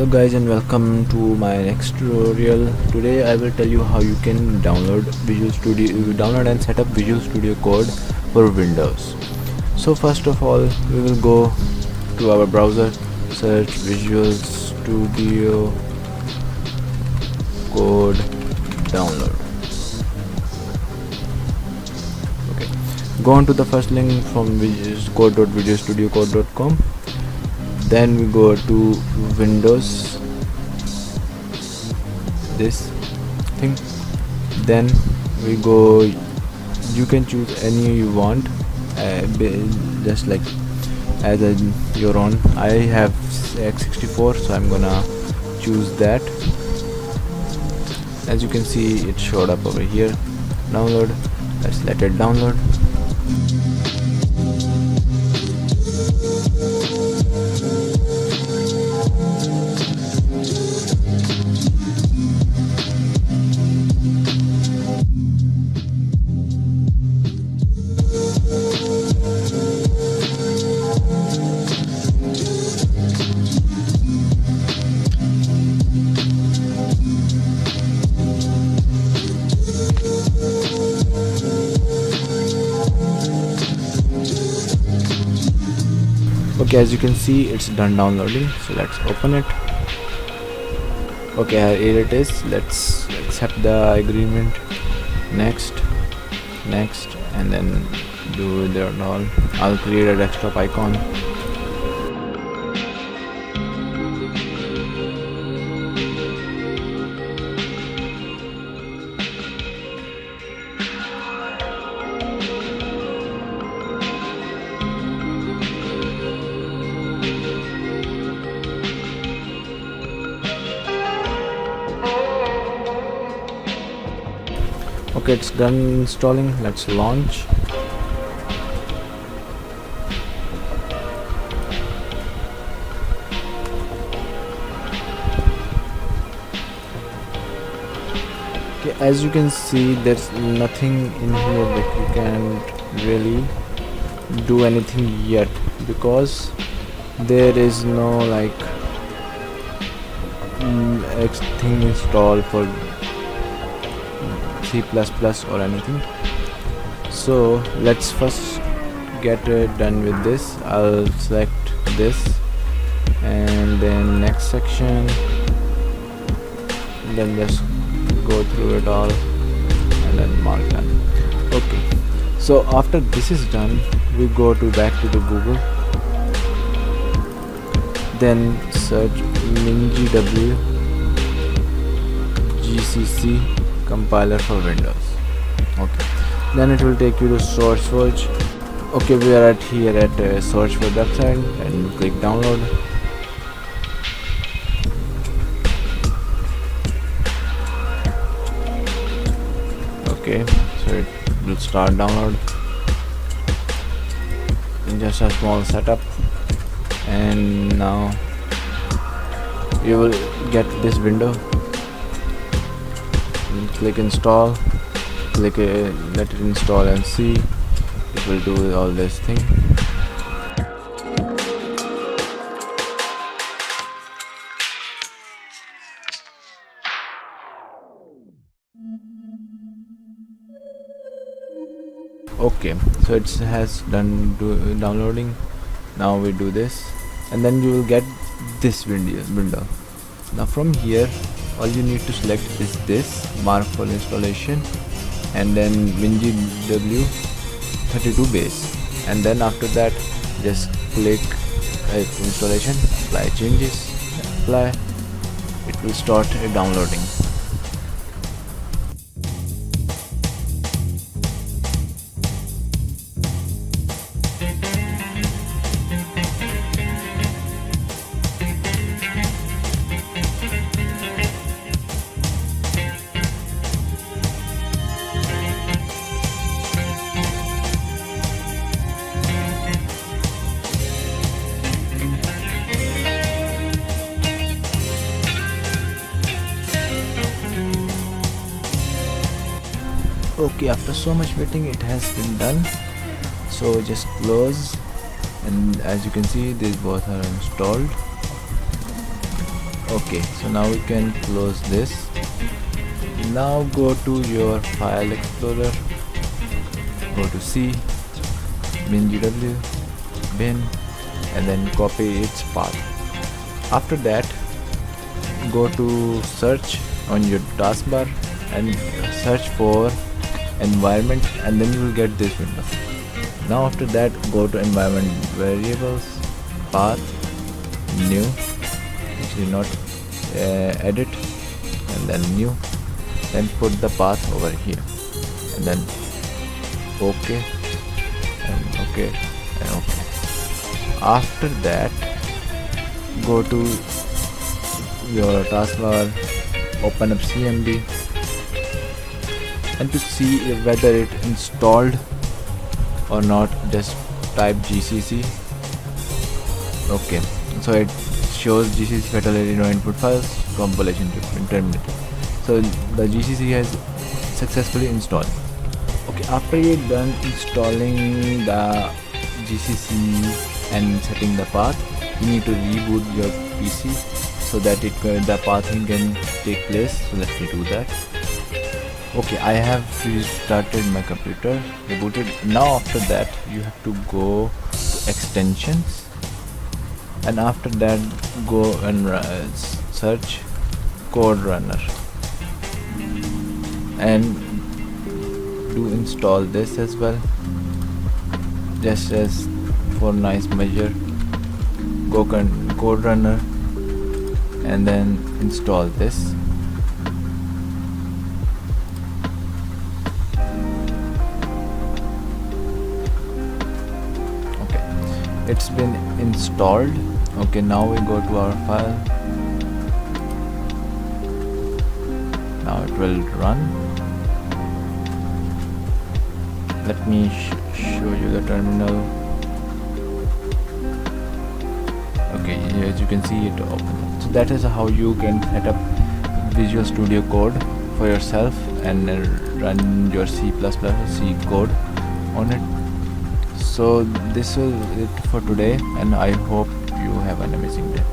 guys, and welcome to my next tutorial. Today I will tell you how you can download and set up Visual Studio Code for Windows. So first of all, we will go to our browser, search Visual Studio Code download. Okay, go on to the first link from code.visualstudiocode.com. Then we go to Windows, this thing. Then we go, you can choose any you want, just like as your own. I have x64, so I'm gonna choose that. As you can see, it showed up over here. Download. Let's let it download. Okay, as you can see, it's done downloading, so let's open it. Okay, here it is. Let's accept the agreement. Next, and then do that all. I'll create a desktop icon. Okay, it's done installing. Let's launch. Okay, as you can see, there's nothing in here that you can really do anything yet, because there is no like thing installed for C++ or anything. So let's first get done with this. I'll select this and then next section, then just go through it all and then mark done. Okay, so after this is done, we go back to the Google, then search MinGW GCC compiler for Windows. Okay, then it will take you to SourceForge. Okay, we are here at SourceForge website, and click download. Okay, so it will start download in just a small setup, and now you will get this window. Click install, let it install and see. It will do all this thing. Okay, so it has done downloading. Now we do this, and then you will get this window. Now from here, all you need to select is this, mark for installation, and then MinGW 32 base, and then after that just click installation, apply changes, apply. It will start downloading. Okay, after so much waiting, it has been done. So just close, and as you can see, these both are installed. Okay, so now we can close this. Now go to your file explorer, go to C, bin gw, bin, and then copy its path. After that, go to search on your taskbar and search for environment, and then you will get this window. Now after that, go to environment variables, path, new, actually not edit, and then new, then put the path over here, and then okay, and okay, and okay. After that, go to your taskbar, open up CMD, and to see whether it installed or not, just type GCC. Okay, so it shows GCC fatality no input files, compilation terminated. So the GCC has successfully installed. Okay, after you're done installing the GCC and setting the path, you need to reboot your PC so that the pathing can take place. So let me do that. Okay, I have restarted my computer, rebooted. Now after that, you have to go to extensions, and after that go and search code runner and do install this as well, just as for nice measure. Go code runner and then install this. Okay, it's been installed. Okay, now we go to our file. Now it will run. Let me show you the terminal. Okay, as you can see, it open. So that is how you can set up Visual Studio Code for yourself and run your C++ C code on it. So this is it for today, and I hope you have an amazing day.